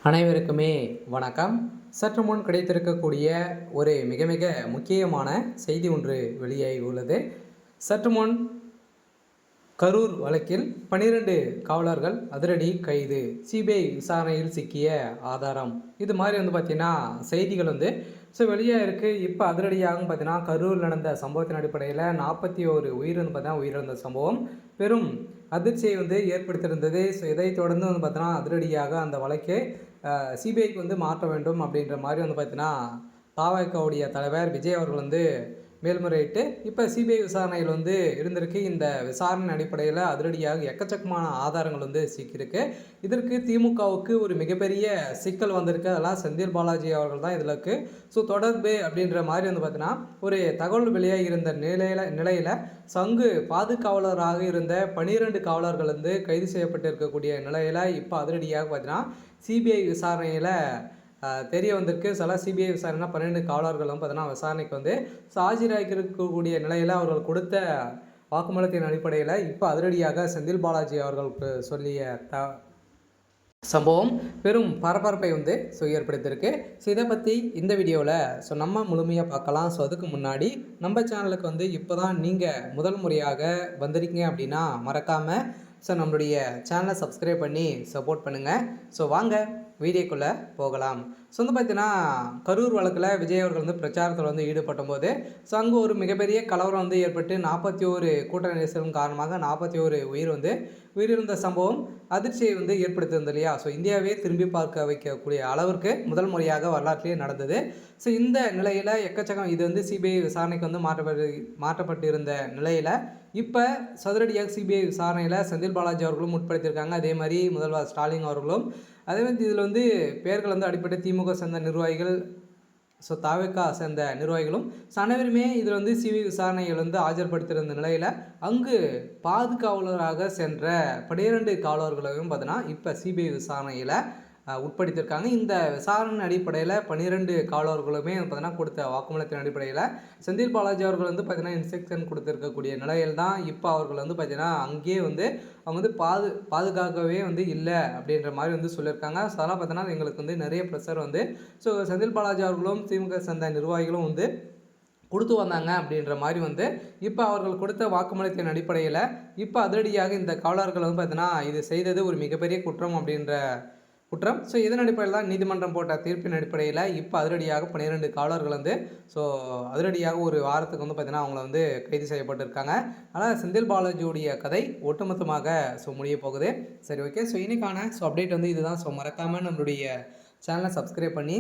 அனைவருக்குமே வணக்கம். சற்று முன் கிடைத்திருக்கக்கூடிய ஒரு மிக மிக முக்கியமான செய்தி ஒன்று வெளியாகி உள்ளது. சற்று முன் கரூர் வழக்கில் 12 காவலர்கள் அதிரடி கைது, சிபிஐ விசாரணையில் சிக்கிய ஆதாரம், இது மாதிரி பார்த்தீங்கன்னா செய்திகள் வெளியாக இருக்குது. இப்போ அதிரடியாகவும் பார்த்தீங்கன்னா கரூர் நடந்த சம்பவத்தின் அடிப்படையில் 41 உயிர் பார்த்தீங்கன்னா உயிரிழந்த சம்பவம் பெரும் அதிர்ச்சியை ஏற்படுத்தியிருந்தது. ஸோ இதை தொடர்ந்து பார்த்தீங்கன்னா அதிரடியாக அந்த வழக்கை சிபிஐக்கு மாற்ற வேண்டும் அப்படின்ற மாதிரி பார்த்தீங்கன்னா பாவகவுடைய தலைவர் விஜய் அவர்கள் மேல்முறையிட்டு இப்போ சிபிஐ விசாரணையில் இருந்திருக்கு. இந்த விசாரணை அடிப்படையில் அதிரடியாக எக்கச்சக்கமான ஆதாரங்கள் சிக்கியிருக்கு. இதற்கு திமுகவுக்கு ஒரு மிகப்பெரிய சிக்கல் வந்திருக்கு. அதெல்லாம் செந்தில் பாலாஜி அவர்கள் தான் இதில் இருக்குது. ஸோ தொடர்பு அப்படின்ற மாதிரி பார்த்தீங்கன்னா ஒரு தகவல் வெளியாகி இருந்த நிலையில் சங்கு பாதுகாவலராக இருந்த 12 காவலர்கள் கைது செய்யப்பட்டிருக்கக்கூடிய நிலையில் இப்போ அதிரடியாக பார்த்தீங்கன்னா சிபிஐ விசாரணையில் தெரிய வந்திருக்கு. சில சிபிஐ விசாரணை 12 காவலர்களும் பார்த்தீங்கன்னா விசாரணைக்கு ஆஜராகியிருக்கக்கூடிய நிலையில் அவர்கள் கொடுத்த வாக்குமூலத்தின் அடிப்படையில் இப்போ அதிரடியாக செந்தில் பாலாஜி அவர்களுக்கு சொல்லிய சம்பவம் பெரும் பரபரப்பை ஏற்படுத்தியிருக்கு. ஸோ இதை பற்றி இந்த வீடியோவில் நம்ம முழுமையாக பார்க்கலாம். ஸோ அதுக்கு முன்னாடி நம்ம சேனலுக்கு இப்போ தான் நீங்கள் முதல் முறையாக வந்திருக்கீங்க அப்படின்னா மறக்காமல் நம்மளுடைய சேனலை சப்ஸ்கிரைப் பண்ணி சப்போர்ட் பண்ணுங்கள். ஸோ வாங்க வீடியோக்குள்ளே போகலாம். ஸோ பார்த்தீங்கன்னா கரூர் வழக்கில் விஜய் அவர்கள் பிரச்சாரத்தில் ஈடுபட்ட போது ஸோ அங்கே ஒரு மிகப்பெரிய கலவரம் ஏற்பட்டு 41 கூட்ட நெரிசலும் காரணமாக 41 உயிர் உயிரிழந்த சம்பவம் அதிர்ச்சியை ஏற்படுத்தியிருந்தது இல்லையா. ஸோ இந்தியாவே திரும்பி பார்க்க வைக்கக்கூடிய அளவிற்கு முதல் முறையாக வரலாற்றிலே நடந்தது. ஸோ இந்த நிலையில் எக்கச்சக்கம் இது சிபிஐ விசாரணைக்கு மாற்றப்பட்டு இருந்த நிலையில் இப்போ சதுரடியாக சிபிஐ விசாரணையில் செந்தில் பாலாஜி அவர்களும் உட்படுத்தியிருக்காங்க. அதே மாதிரி முதல்வர் ஸ்டாலின் அவர்களும் அதே மாதிரி இதில் பேர்கள் அடிப்படை திமுக சேர்ந்த நிர்வாகிகள், ஸோ தாவேக்கா சேர்ந்த நிர்வாகிகளும் அனைவருமே இதில் சிபிஐ விசாரணைகள் ஆஜர்படுத்தியிருந்த நிலையில் அங்கு பாதுகாவலராக சென்ற 12 காவலர்களையும் பார்த்தீங்கன்னா இப்போ சிபிஐ விசாரணையில் உட்படுத்தியிருக்காங்க. இந்த விசாரணை அடிப்படையில் 12 காவலர்களுமே பார்த்தீங்கன்னா கொடுத்த வாக்குமூலத்தின் அடிப்படையில் செந்தில் பாலாஜி அவர்கள் பார்த்தீங்கன்னா இன்ஸ்ட்ரக்ஷன் கொடுத்துருக்கக்கூடிய நிலையில் தான் இப்போ அவர்கள் பார்த்தீங்கன்னா அங்கேயே அவங்க பாதுகாக்கவே இல்லை அப்படின்ற மாதிரி சொல்லியிருக்காங்க. ஸோ அதெல்லாம் பார்த்தீங்கன்னா எங்களுக்கு நிறைய ப்ரெஷர் ஸோ செந்தில் பாலாஜி அவர்களும் திமுக சேர்ந்த நிர்வாகிகளும் கொடுத்து வந்தாங்க அப்படின்ற மாதிரி இப்போ அவர்கள் கொடுத்த வாக்குமூலத்தின் அடிப்படையில் இப்போ அதிரடியாக இந்த காவலர்கள் பார்த்தீங்கன்னா இது செய்தது ஒரு மிகப்பெரிய குற்றம் அப்படின்ற குற்றம். ஸோ இதன் அடிப்படையில் தான் நீதிமன்றம் போட்ட தீர்ப்பின் அடிப்படையில் இப்போ அதிரடியாக 12 காவலர்கள் ஸோ அதிரடியாக ஒரு வாரத்துக்கு பார்த்தீங்கன்னா அவங்கள கைது செய்யப்பட்டிருக்காங்க. ஆனால் செந்தில் பாலாஜியுடைய கதை ஒட்டுமொத்தமாக முடிய போகுது. சரி, ஓகே. ஸோ இன்னைக்கான அப்டேட் இதுதான். ஸோ மறக்காமல் நம்மளுடைய சேனலை சப்ஸ்கிரைப் பண்ணி